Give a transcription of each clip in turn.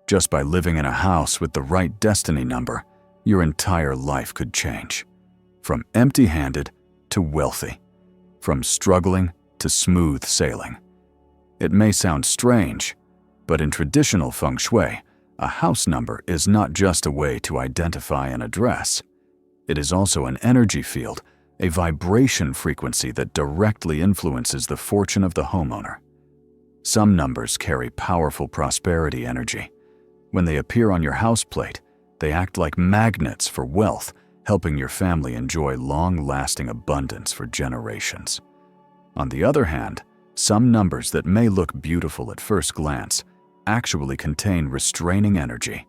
Just by living in a house with the right destiny number, your entire life could change. From empty-handed to wealthy. From struggling to smooth sailing. It may sound strange, but in traditional Feng Shui, a house number is not just a way to identify an address. It is also an energy field, a vibration frequency that directly influences the fortune of the homeowner. Some numbers carry powerful prosperity energy. When they appear on your house plate, they act like magnets for wealth, helping your family enjoy long-lasting abundance for generations. On the other hand, some numbers that may look beautiful at first glance actually contain restraining energy,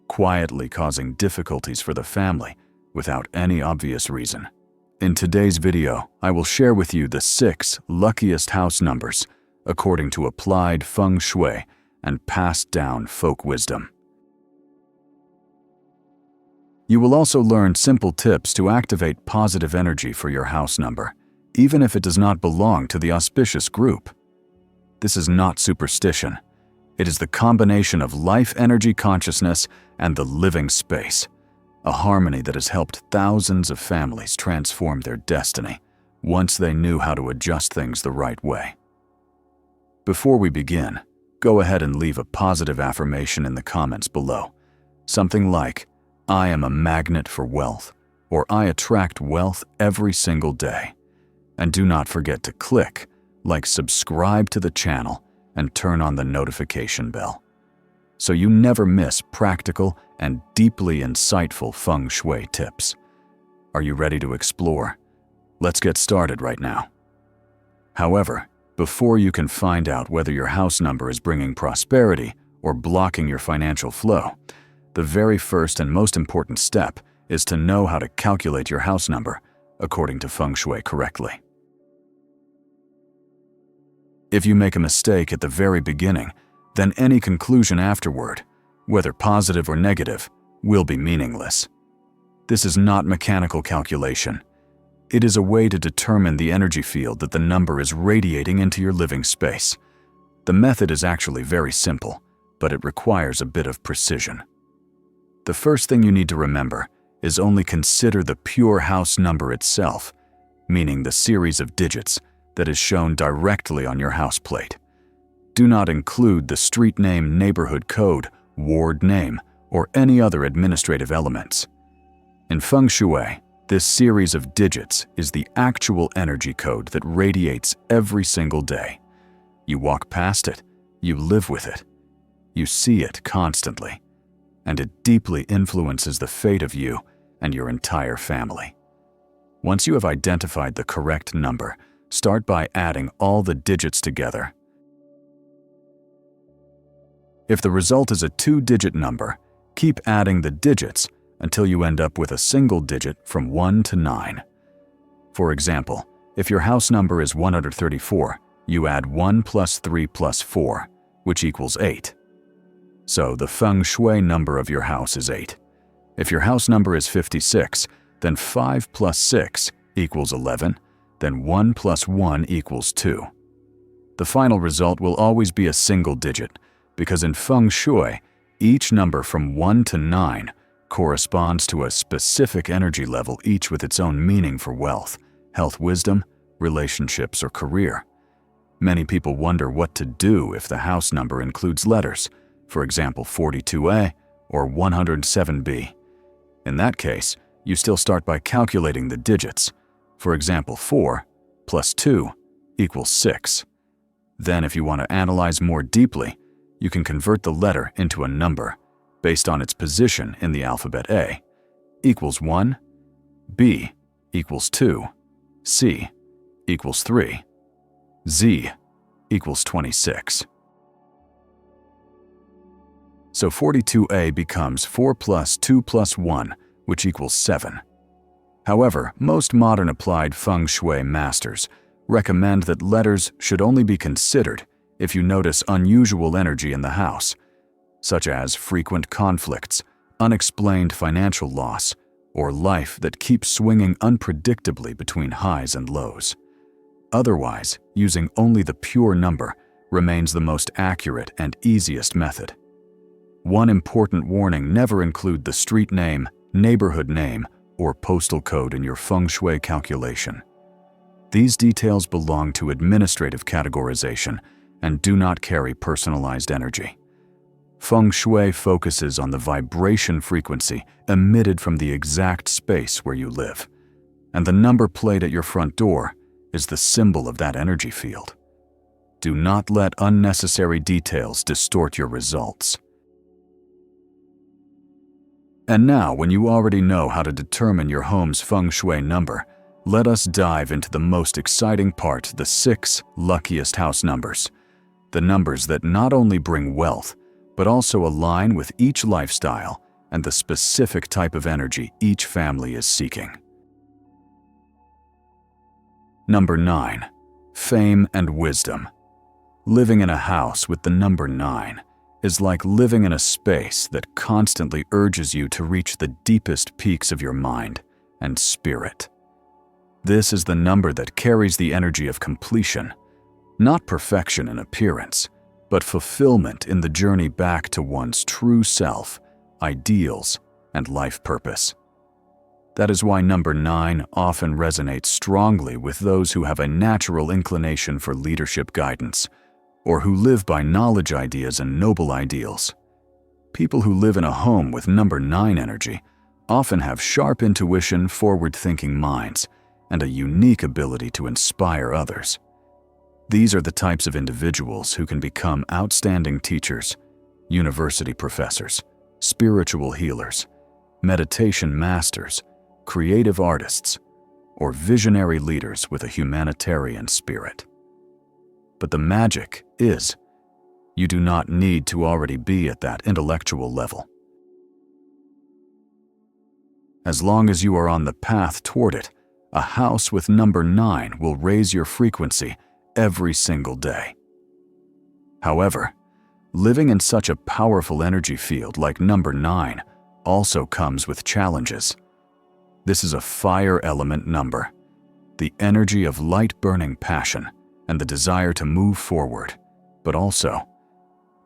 quietly causing difficulties for the family without any obvious reason. In today's video, I will share with you the 6 luckiest house numbers according to applied Feng Shui and passed down folk wisdom. You will also learn simple tips to activate positive energy for your house number, even if it does not belong to the auspicious group. This is not superstition. It is the combination of life energy consciousness and the living space, a harmony that has helped thousands of families transform their destiny once they knew how to adjust things the right way. Before we begin, go ahead and leave a positive affirmation in the comments below. Something like, "I am a magnet for wealth," or "I attract wealth every single day." And do not forget to click, subscribe to the channel, and turn on the notification bell, so you never miss practical and deeply insightful Feng Shui tips. Are you ready to explore? Let's get started right now. However, before you can find out whether your house number is bringing prosperity or blocking your financial flow, the very first and most important step is to know how to calculate your house number according to Feng Shui correctly. If you make a mistake at the very beginning, then any conclusion afterward, whether positive or negative, will be meaningless. This is not mechanical calculation. It is a way to determine the energy field that the number is radiating into your living space. The method is actually very simple, but it requires a bit of precision. The first thing you need to remember is only consider the pure house number itself, meaning the series of digits that is shown directly on your house plate. Do not include the street name, neighborhood code, ward name, or any other administrative elements. In Feng Shui, this series of digits is the actual energy code that radiates every single day. You walk past it, you live with it, you see it constantly, and it deeply influences the fate of you and your entire family. Once you have identified the correct number, start by adding all the digits together. If the result is a 2-digit number, keep adding the digits until you end up with a single digit from 1 to 9. For example, if your house number is 134, you add 1 plus 3 plus 4, which equals 8. So the Feng Shui number of your house is 8. If your house number is 56, then 5 plus 6 equals 11. Then 1 plus 1 equals 2. The final result will always be a single digit, because in Feng Shui, each number from 1 to 9 corresponds to a specific energy level, each with its own meaning for wealth, health, wisdom, relationships, or career. Many people wonder what to do if the house number includes letters, for example 42A or 107B. In that case, you still start by calculating the digits. For example, 4 plus 2 equals 6. Then if you want to analyze more deeply, you can convert the letter into a number based on its position in the alphabet. A equals 1, B equals 2, C equals 3, Z equals 26. So 42A becomes 4 plus 2 plus 1, which equals 7. However, most modern applied Feng Shui masters recommend that letters should only be considered if you notice unusual energy in the house, such as frequent conflicts, unexplained financial loss, or life that keeps swinging unpredictably between highs and lows. Otherwise, using only the pure number remains the most accurate and easiest method. One important warning: never include the street name, neighborhood name, or postal code in your Feng Shui calculation. These details belong to administrative categorization and do not carry personalized energy. Feng Shui focuses on the vibration frequency emitted from the exact space where you live, and the number plate at your front door is the symbol of that energy field. Do not let unnecessary details distort your results. And now, when you already know how to determine your home's Feng Shui number, let us dive into the most exciting part: the 6 luckiest house numbers. The numbers that not only bring wealth, but also align with each lifestyle and the specific type of energy each family is seeking. Number 9. Fame and wisdom. Living in a house with the number 9 is like living in a space that constantly urges you to reach the deepest peaks of your mind and spirit. This is the number that carries the energy of completion, not perfection in appearance, but fulfillment in the journey back to one's true self, ideals, and life purpose. That is why number 9 often resonates strongly with those who have a natural inclination for leadership guidance, or who live by knowledge ideas and noble ideals. People who live in a home with number 9 energy often have sharp intuition, forward-thinking minds, and a unique ability to inspire others. These are the types of individuals who can become outstanding teachers, university professors, spiritual healers, meditation masters, creative artists, or visionary leaders with a humanitarian spirit. But the magic is, you do not need to already be at that intellectual level. As long as you are on the path toward it, a house with number 9 will raise your frequency every single day. However, living in such a powerful energy field like number 9 also comes with challenges. This is a fire element number, the energy of light-burning passion and the desire to move forward, but also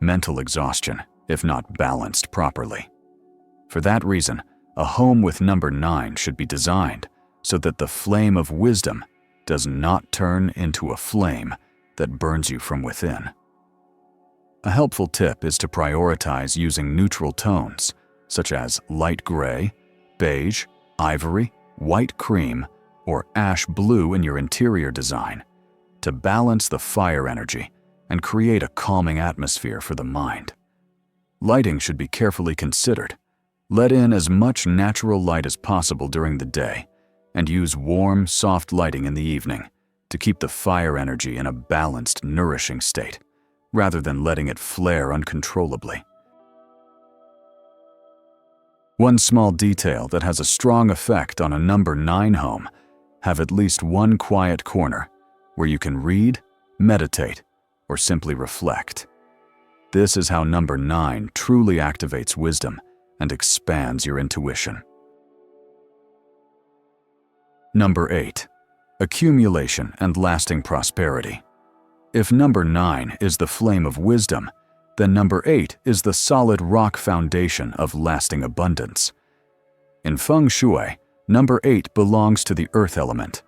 mental exhaustion if not balanced properly. For that reason, a home with number 9 should be designed so that the flame of wisdom does not turn into a flame that burns you from within. A helpful tip is to prioritize using neutral tones, such as light gray, beige, ivory, white cream, or ash blue in your interior design, to balance the fire energy and create a calming atmosphere for the mind. Lighting should be carefully considered. Let in as much natural light as possible during the day, and use warm, soft lighting in the evening to keep the fire energy in a balanced, nourishing state, rather than letting it flare uncontrollably. One small detail that has a strong effect on a number 9 home: have at least one quiet corner where you can read, meditate, or simply reflect. This is how number 9 truly activates wisdom and expands your intuition. Number 8. Accumulation and lasting prosperity. If number 9 is the flame of wisdom, then number 8 is the solid rock foundation of lasting abundance. In Feng Shui, number 8 belongs to the earth element,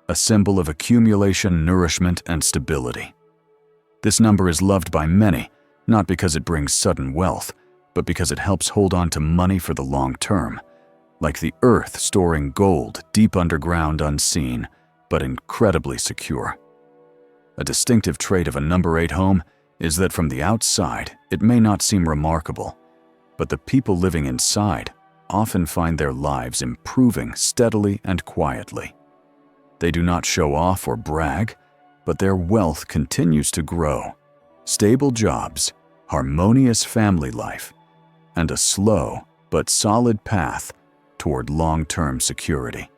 a symbol of accumulation, nourishment, and stability. This number is loved by many, not because it brings sudden wealth, but because it helps hold on to money for the long term, like the earth storing gold deep underground, unseen, but incredibly secure. A distinctive trait of a number 8 home is that from the outside, it may not seem remarkable, but the people living inside often find their lives improving steadily and quietly. They do not show off or brag, but their wealth continues to grow. Stable jobs, harmonious family life, and a slow but solid path toward long-term security.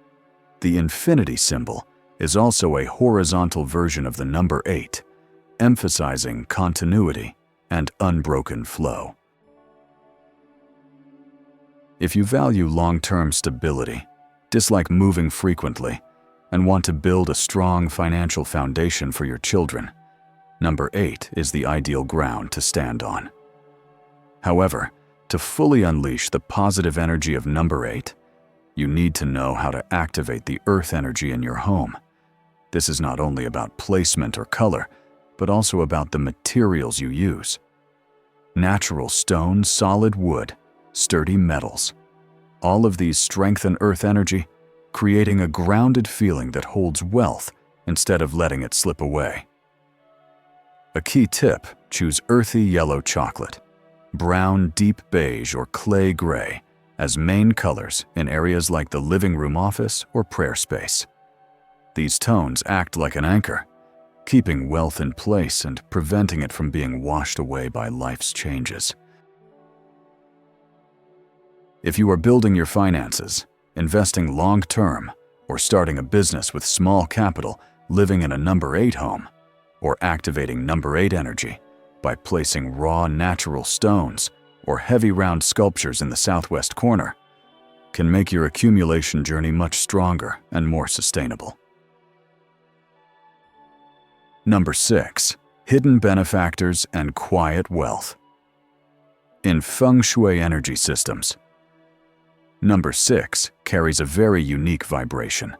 The infinity symbol is also a horizontal version of the number 8, emphasizing continuity and unbroken flow. If you value long-term stability, dislike moving frequently, and want to build a strong financial foundation for your children, number 8 is the ideal ground to stand on. However, To fully unleash the positive energy of number 8, you need to know how to activate the earth energy in your home. This is not only about placement or color, but also about the materials you use. Natural stone, solid wood, sturdy metals. All of these strengthen earth energy, creating a grounded feeling that holds wealth instead of letting it slip away. A key tip: choose earthy yellow chocolate, brown deep beige or clay gray as main colors in areas like the living room, office, or prayer space. These tones act like an anchor, keeping wealth in place and preventing it from being washed away by life's changes. If you are building your finances, investing long-term, or starting a business with small capital, living in a number 8 home, or activating number 8 energy by placing raw natural stones or heavy round sculptures in the southwest corner, can make your accumulation journey much stronger and more sustainable. Number 6. Hidden benefactors and quiet wealth. In Feng Shui energy systems, number 6 carries a very unique vibration.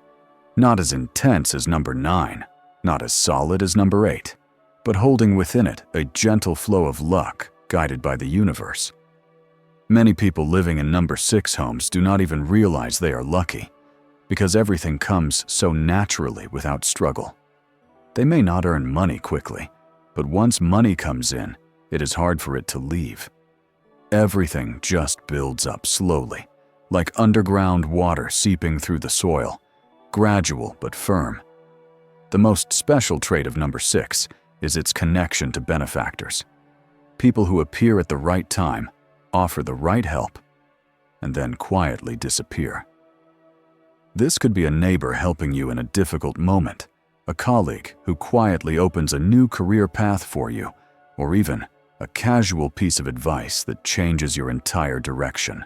Not as intense as number 9, not as solid as number 8, but holding within it a gentle flow of luck guided by the universe. Many people living in number 6 homes do not even realize they are lucky, because everything comes so naturally without struggle. They may not earn money quickly, but once money comes in, it is hard for it to leave. Everything just builds up slowly, like underground water seeping through the soil, gradual but firm. The most special trait of number 6 is its connection to benefactors. People who appear at the right time, offer the right help, and then quietly disappear. This could be a neighbor helping you in a difficult moment, a colleague who quietly opens a new career path for you, or even a casual piece of advice that changes your entire direction.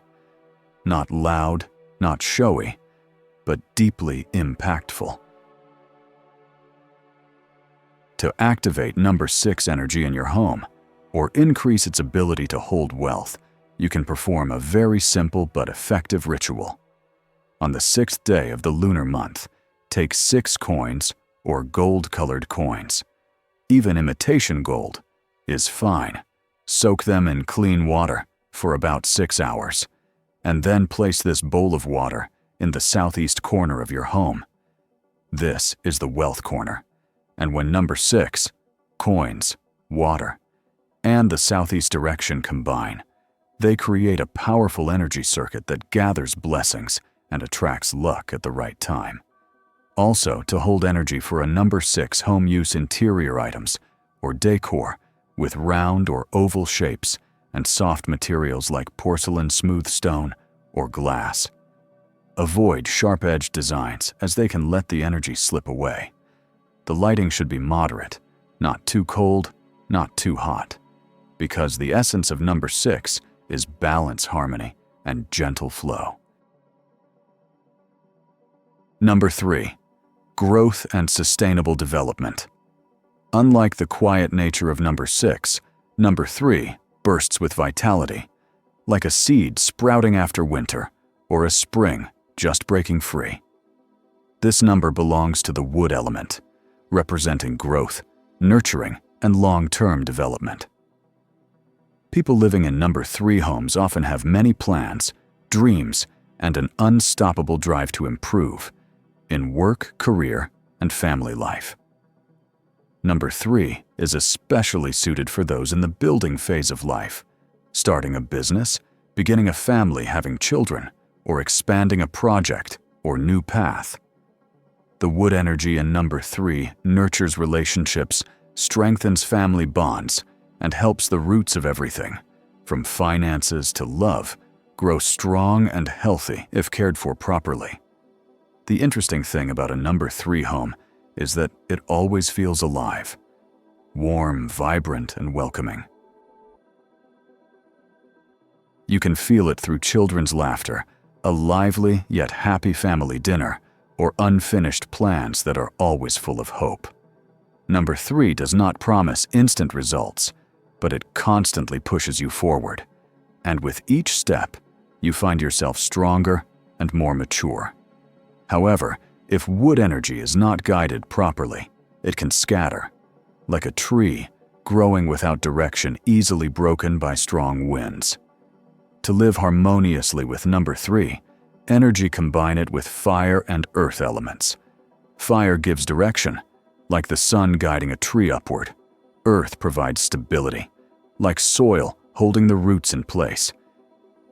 Not loud, not showy, but deeply impactful. To activate number 6 energy in your home, or increase its ability to hold wealth, you can perform a very simple but effective ritual. On the 6th day of the lunar month, take 6 coins or gold-colored coins. Even imitation gold is fine. Soak them in clean water for about 6 hours, and then place this bowl of water in the southeast corner of your home. This is the wealth corner, and when number 6, coins, water, and the southeast direction combine, they create a powerful energy circuit that gathers blessings and attracts luck at the right time. Also, to hold energy for a number 6 home use interior items or decor with round or oval shapes and soft materials like porcelain, smooth stone, or glass. Avoid sharp-edged designs as they can let the energy slip away. The lighting should be moderate, not too cold, not too hot, because the essence of number 6 is balance, harmony, and gentle flow. Number 3. Growth and sustainable development. Unlike the quiet nature of number 6, number 3 bursts with vitality, like a seed sprouting after winter or a spring just breaking free. This number belongs to the wood element, representing growth, nurturing, and long-term development. People living in number 3 homes often have many plans, dreams, and an unstoppable drive to improve in work, career, and family life. Number 3 is especially suited for those in the building phase of life, starting a business, beginning a family, having children, or expanding a project or new path. The wood energy in number 3 nurtures relationships, strengthens family bonds, and helps the roots of everything, from finances to love, grow strong and healthy if cared for properly. The interesting thing about a number 3 home is that it always feels alive, warm, vibrant, and welcoming. You can feel it through children's laughter, a lively yet happy family dinner, or unfinished plans that are always full of hope. Number 3 does not promise instant results, but it constantly pushes you forward. and with each step, you find yourself stronger and more mature. However, if wood energy is not guided properly, it can scatter, like a tree growing without direction, easily broken by strong winds. To live harmoniously with number 3, energy combine it with fire and earth elements. Fire gives direction, like the sun guiding a tree upward. Earth provides stability, like soil holding the roots in place.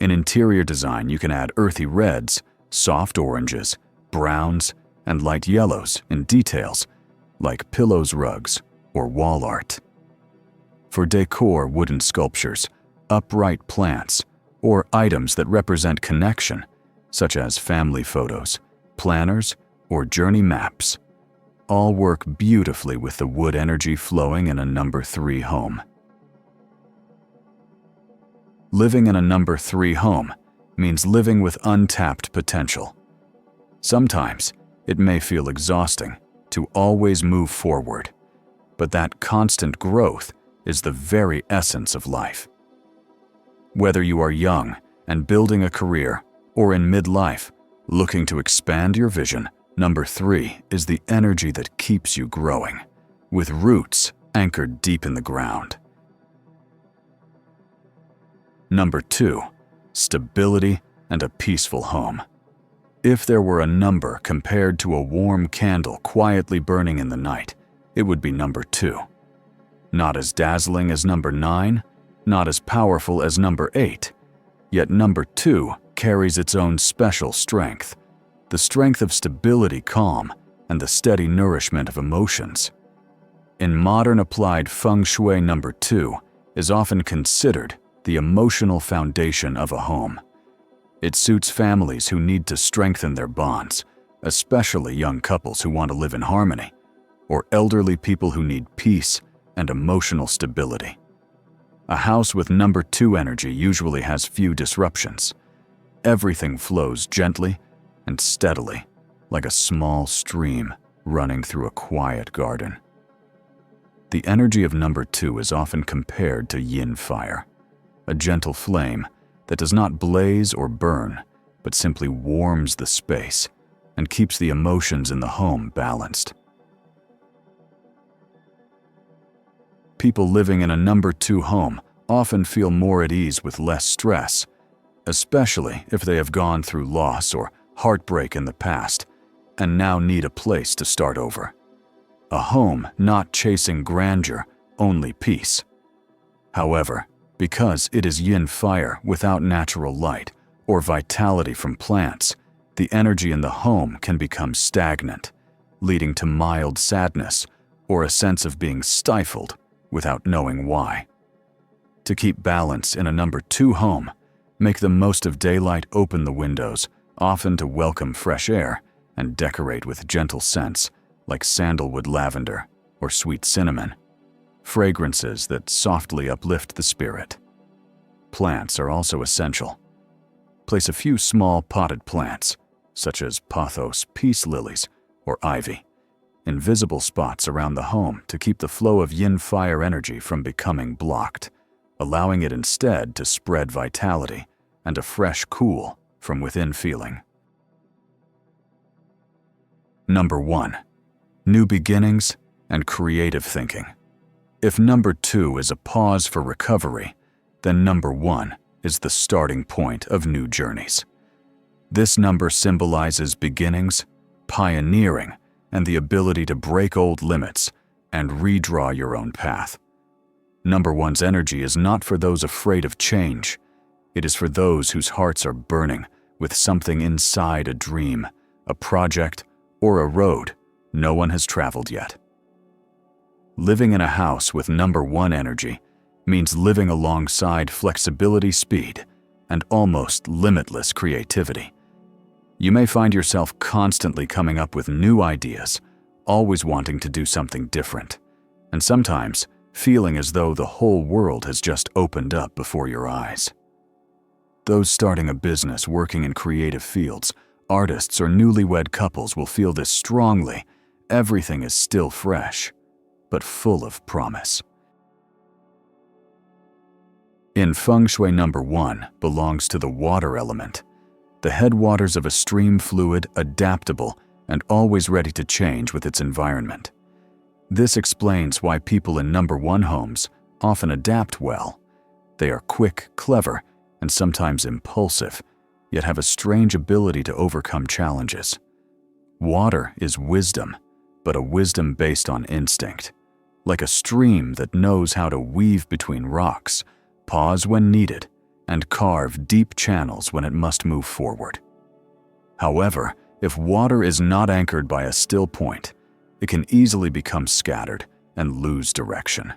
In interior design, you can add earthy reds, soft oranges, browns, and light yellows in details, like pillows, rugs, or wall art. For decor, wooden sculptures, upright plants, or items that represent connection, such as family photos, planners, or journey maps, all work beautifully with the wood energy flowing in a number 3 home. Living in a number 3 home means living with untapped potential. Sometimes it may feel exhausting to always move forward, but that constant growth is the very essence of life. Whether you are young and building a career, or in midlife, looking to expand your vision, number 3 is the energy that keeps you growing, with roots anchored deep in the ground. Number 2, stability and a peaceful home. If there were a number compared to a warm candle quietly burning in the night, it would be number 2. Not as dazzling as number 9, not as powerful as number 8, yet number 2 carries its own special strength, the strength of stability, calm, and the steady nourishment of emotions. In modern applied Feng Shui, number 2 is often considered the emotional foundation of a home. It suits families who need to strengthen their bonds, especially young couples who want to live in harmony, or elderly people who need peace and emotional stability. A house with number 2 energy usually has few disruptions. Everything flows gently and steadily, like a small stream running through a quiet garden. The energy of number 2 is often compared to yin fire, a gentle flame that does not blaze or burn, but simply warms the space and keeps the emotions in the home balanced. People living in a number 2 home often feel more at ease with less stress, especially if they have gone through loss or heartbreak in the past and now need a place to start over. A home not chasing grandeur, only peace. However, because it is yin fire without natural light or vitality from plants, the energy in the home can become stagnant, leading to mild sadness or a sense of being stifled without knowing why. To keep balance in a number 2 home, make the most of daylight, open the windows, often to welcome fresh air, and decorate with gentle scents like sandalwood, lavender, or sweet cinnamon, fragrances that softly uplift the spirit. Plants are also essential. Place a few small potted plants, such as pothos, peace lilies, or ivy, in visible spots around the home to keep the flow of yin fire energy from becoming blocked, allowing it instead to spread vitality and a fresh, cool, from within feeling. Number 1, new beginnings and creative thinking. If number 2 is a pause for recovery, then number 1 is the starting point of new journeys. This number symbolizes beginnings, pioneering, and the ability to break old limits and redraw your own path. Number 1's energy is not for those afraid of change. It is for those whose hearts are burning with something inside, a dream, a project, or a road no one has traveled yet. Living in a house with number 1 energy means living alongside flexibility, speed, and almost limitless creativity. You may find yourself constantly coming up with new ideas, always wanting to do something different, and sometimes feeling as though the whole world has just opened up before your eyes. Those starting a business, working in creative fields, artists, or newlywed couples will feel this strongly. Everything is still fresh, but full of promise. In In Feng Shui, number 1 belongs to the water element, the headwaters of a stream, fluid, adaptable, and always ready to change with its environment. This explains why people in number 1 homes often adapt well. They are quick, clever, and sometimes impulsive, yet have a strange ability to overcome challenges. Water is wisdom, but a wisdom based on instinct, like a stream that knows how to weave between rocks, pause when needed, and carve deep channels when it must move forward. However, if water is not anchored by a still point, it can easily become scattered and lose direction.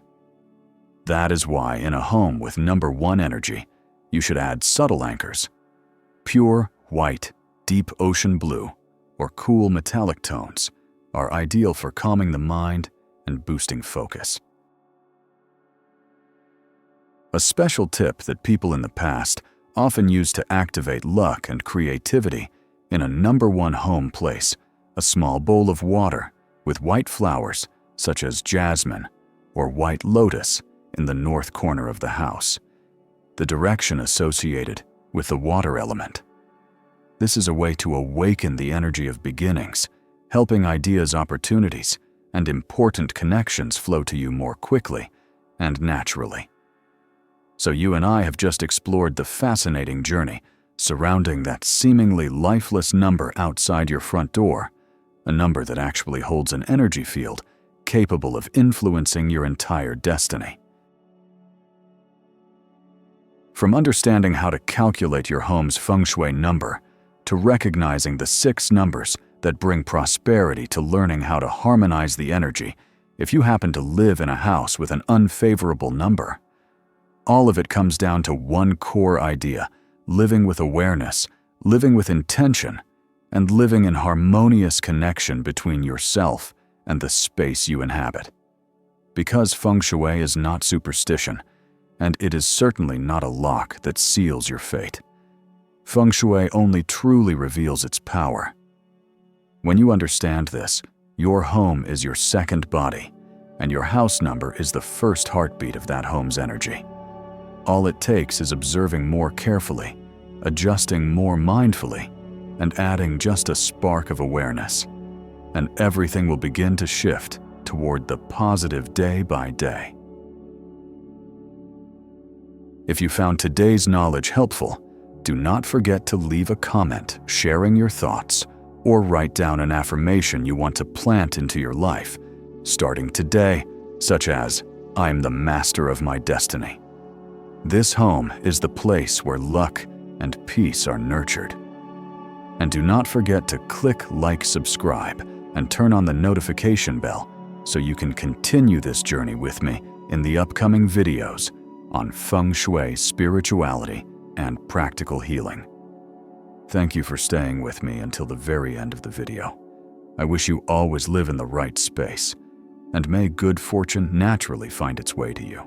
That is why in a home with number 1 energy, you should add subtle anchors. Pure, white, deep ocean blue, or cool metallic tones are ideal for calming the mind and boosting focus. A special tip that people in the past often used to activate luck and creativity in a number 1 home place, a small bowl of water with white flowers such as jasmine or white lotus in the north corner of the house, the direction associated with the water element. This is a way to awaken the energy of beginnings, helping ideas, opportunities, and important connections flow to you more quickly and naturally. So you and I have just explored the fascinating journey surrounding that seemingly lifeless number outside your front door, a number that actually holds an energy field capable of influencing your entire destiny. From understanding how to calculate your home's Feng Shui number, to recognizing the 6 numbers that bring prosperity, to learning how to harmonize the energy if you happen to live in a house with an unfavorable number, all of it comes down to one core idea: living with awareness, living with intention, and living in harmonious connection between yourself and the space you inhabit. Because Feng Shui is not superstition, and it is certainly not a lock that seals your fate. Feng Shui only truly reveals its power. When you understand this, your home is your second body, and your house number is the first heartbeat of that home's energy. All it takes is observing more carefully, adjusting more mindfully, and adding just a spark of awareness, and everything will begin to shift toward the positive day by day. If you found today's knowledge helpful, do not forget to leave a comment sharing your thoughts, or write down an affirmation you want to plant into your life, starting today, such as, "I am the master of my destiny." This home is the place where luck and peace are nurtured. And do not forget to click like, subscribe, and turn on the notification bell so you can continue this journey with me in the upcoming videos on Feng Shui, spirituality, and practical healing. Thank you for staying with me until the very end of the video. I wish you always live in the right space, and may good fortune naturally find its way to you.